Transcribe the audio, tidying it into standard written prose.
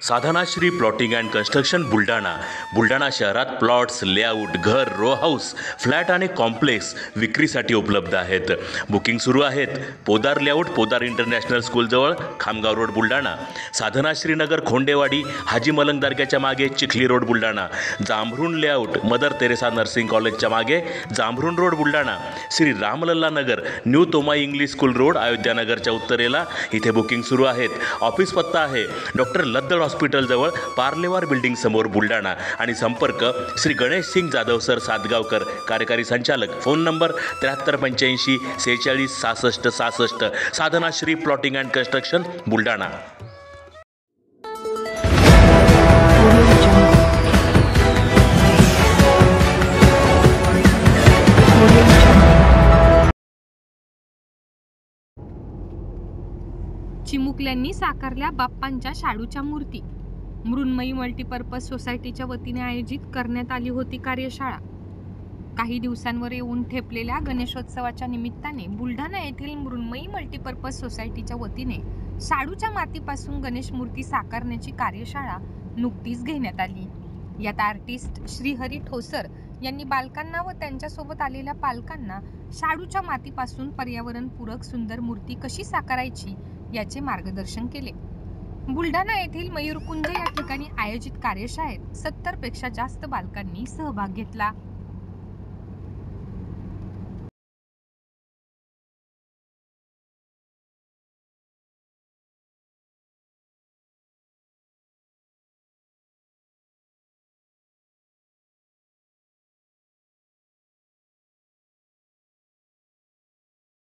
Sadhanashri plotting and construction Buldhana शहरात plots, layout, घर, row house, flat आणि कॉम्प्लेक्स विक्रीसाठी उपलब्ध आहेत. बुकिंग सुरू आहेत. पोदार लेआउट, पोदार इंटरनॅशनल स्कूलजवळ, खामगाव रोड, बुलढाणा. साधनाश्री नगर, खोंडेवाडी, हाजी मलंग दर्ग्याच्या मागे, Chikhli road, Buldhana. Jambhrun layout, mother Teresa nursing कॉलेजच्या मागे, Jambhrun road, Buldhana. Shri Ramlalla Nagar, new Tomai English school road, अयोध्यानगरच्या उत्तरेला. इथे बुकिंग सुरू आहेत. ऑफिस पत्ता आहे डॉक्टर लद्दड हॉस्पिटलजवळ, पार्लेवार बिल्डिंग समोर, बुलढाणा. आणि संपर्क श्री गणेश सिंग जाधव सर सातगावकर, कार्यकारी संचालक. Phone number 7385 46 66 66. Sadhanashri plotting and construction, Buldhana. चिमुकल्यांनी साकारल्या बाप्पांच्या शाडूच्या मूर्ती. मृण्मयी मल्टीपर्पज सोसायटीच्या वतीने आयोजित करण्यात आली होती कार्यशाळा. काही दिवसांवर येऊन ठेपलेल्या गणेशोत्सवाच्या निमित्ताने बुलढाणा येथील मृण्मयी मल्टीपर्पज सोसायटीच्या वतीने शाडूच्या मातीपासून गणेश मूर्ती साकारण्याची कार्यशाळा नुकतीच घेण्यात आली. यात आर्टिस्ट श्रीहरी ठोसर यांनी बालकांना व त्यांच्यासोबत आलेल्या पालकांना शाडूच्या मातीपासून पर्यावरणपूरक सुंदर मूर्ती कशी साकारायची याचे मार्गदर्शन केले. बुलढाणा येथील मयूरकुंज या ठिकाणी आयोजित कार्यशाळेत 70 पेक्षा जास्त बालकांनी सहभाग घेतला.